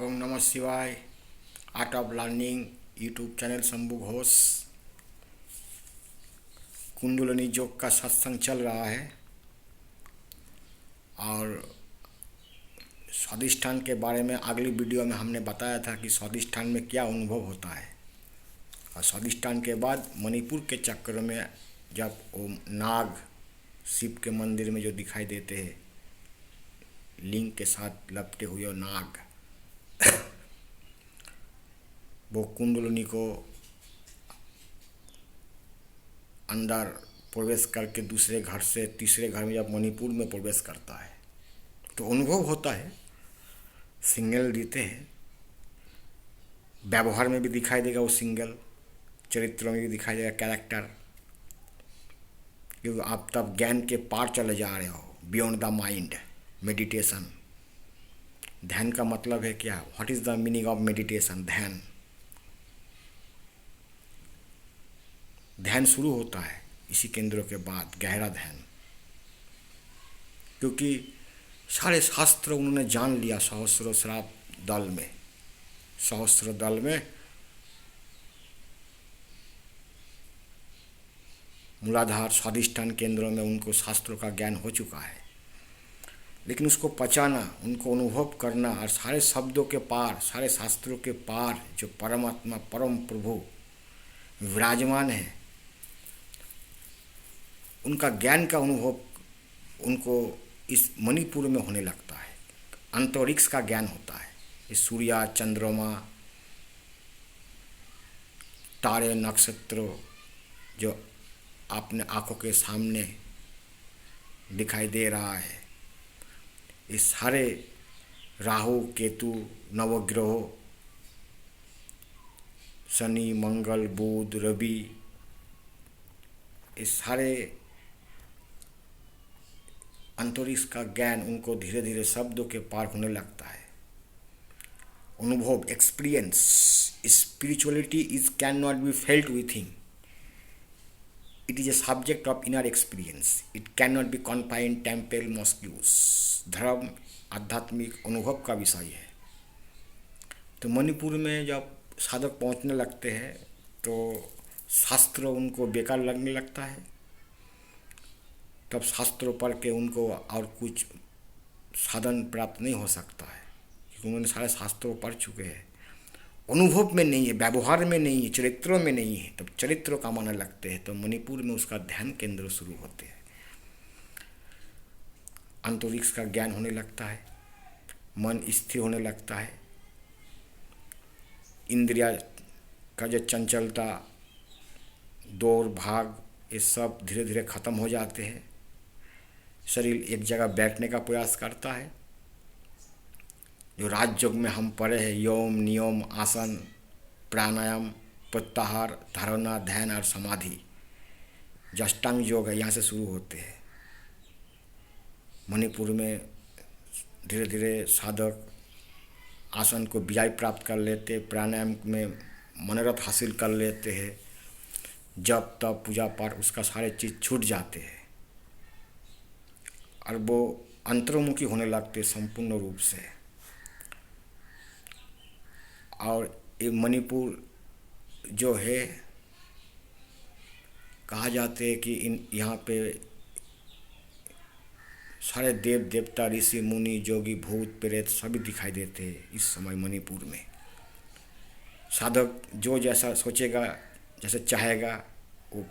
ओम नमः शिवाय। Art of learning YouTube channel Shambhu Ghosh. Kundalini योग का सत्संग चल रहा है और स्वादिष्ठान के बारे में अगली वीडियो में हमने बताया था कि स्वादिष्ठान में क्या अनुभव होता है। और स्वादिष्ठान के बाद मणिपुर के चक्र में जब वो नाग शिव के मंदिर में जो दिखाई देते हैं, लिंग के साथ लपटे हुए वो नाग, वो कुंडलिनी को अंदर प्रवेश करके दूसरे घर से तीसरे घर में जब मणिपुर में प्रवेश करता है तो अनुभव होता है। सिंगल देते हैं, व्यवहार में भी दिखाई देगा वो सिंगल, चरित्र में भी दिखाई देगा कैरेक्टर, क्योंकि आप तब ज्ञान के पार चले जा रहे हो, बियॉन्ड द माइंड। मेडिटेशन, ध्यान का मतलब है क्या? What is the meaning of meditation? ध्यान, ध्यान शुरू होता है इसी केंद्रों के बाद, गहरा ध्यान। क्योंकि सारे शास्त्र उन्होंने जान लिया सहस्त्र दल में, सहस्त्र दल में मूलाधार स्वादिष्ठान केंद्रों में उनको शास्त्रों का ज्ञान हो चुका है। लेकिन उसको पचाना, उनको अनुभव करना और सारे शब्दों के पार, सारे शास्त्रों के पार जो परमात्मा परम प्रभु विराजमान है, उनका ज्ञान का अनुभव उनको इस मणिपुर में होने लगता है। अंतरिक्ष का ज्ञान होता है। इस सूर्य, चंद्रमा, तारे, नक्षत्र जो अपने आँखों के सामने दिखाई दे रहा है, इस सारे राहु, केतु, नवग्रहों, शनि, मंगल, बुध, रवि, इस सारे अंतरिक्ष का ज्ञान उनको धीरे धीरे शब्दों के पार होने लगता है। अनुभव, experience. Spirituality is can not be felt within, it is a subject of inner experience, it can not be confined temple mosques. धर्म आध्यात्मिक अनुभव का विषय है। तो मणिपुर में जब साधक पहुंचने लगते हैं तो शास्त्र उनको बेकार लगने लगता है। तब शास्त्रों पढ़ के उनको और कुछ साधन प्राप्त नहीं हो सकता है, क्योंकि उन्होंने सारे शास्त्रों पढ़ चुके हैं। अनुभव में नहीं है, व्यवहार में नहीं है, चरित्रों में नहीं है, तब चरित्रों का मानने लगते हैं। तो मणिपुर में उसका ध्यान केंद्र शुरू होते हैं। अंतरिक्ष का ज्ञान होने लगता है, मन स्थिर होने लगता है, इंद्रिया का जो चंचलता, दौड़ भाग, ये सब धीरे धीरे खत्म हो जाते हैं। शरीर एक जगह बैठने का प्रयास करता है। जो राजयोग में हम पढ़े हैं, यम, नियम, आसन, प्राणायाम, प्रत्याहार, धारणा, ध्यान और समाधि, जो अष्टांग योग है, यहाँ से शुरू होते हैं। मणिपुर में धीरे धीरे साधक आसन को विजय प्राप्त कर लेते, प्राणायाम में मनोरथ हासिल कर लेते हैं। जब तब पूजा पाठ उसका सारे चीज़ छूट जाते हैं और वो अंतर्मुखी होने लगते संपूर्ण रूप से। और ये मणिपुर जो है, कहा जाते हैं कि यहाँ पे सारे देव देवता, ऋषि मुनि, जोगी, भूत प्रेत सभी दिखाई देते हैं इस समय मणिपुर में। साधक जो जैसा सोचेगा, जैसे चाहेगा, वो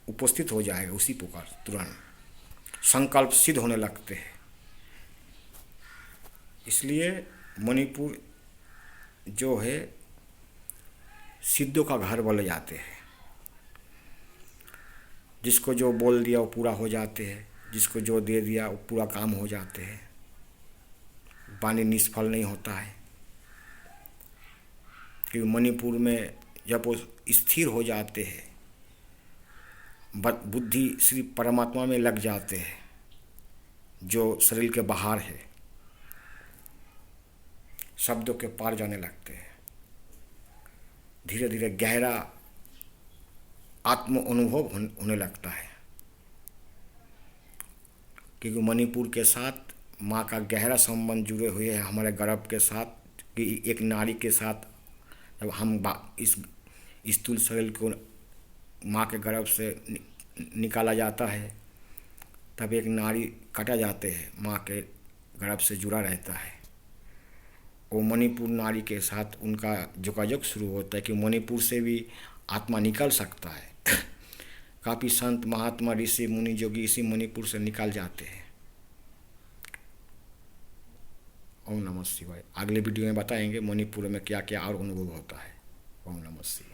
उपस्थित हो जाएगा उसी प्रकार। तुरंत संकल्प सिद्ध होने लगते हैं। इसलिए मणिपुर जो है सिद्धों का घर बोले जाते हैं। जिसको जो बोल दिया वो पूरा हो जाते हैं, जिसको जो दे दिया वो पूरा काम हो जाते हैं। वाणी निष्फल नहीं होता है, क्योंकि मणिपुर में जब वो स्थिर हो जाते हैं, बुद्धि श्री परमात्मा में लग जाते हैं जो शरीर के बाहर है, शब्दों के पार जाने लगते हैं। धीरे धीरे गहरा आत्म अनुभव होने लगता है, क्योंकि मणिपुर के साथ माँ का गहरा संबंध जुड़े हुए हैं हमारे गर्भ के साथ। कि एक नारी के साथ जब हम इस स्थूल शरीर को माँ के गर्भ से निकाला जाता है, तब एक नारी काटा जाते हैं, माँ के गर्भ से जुड़ा रहता है। वो मणिपुर नारी के साथ उनका जोगाजोग शुरू होता है कि मणिपुर से भी आत्मा निकल सकता है। काफ़ी संत महात्मा ऋषि मुनि जोगी इसी मणिपुर से निकल जाते हैं। ओम नमः शिवाय। अगले वीडियो में बताएंगे मणिपुर में क्या क्या और अनुभव होता है। ओम नमः शिवाय।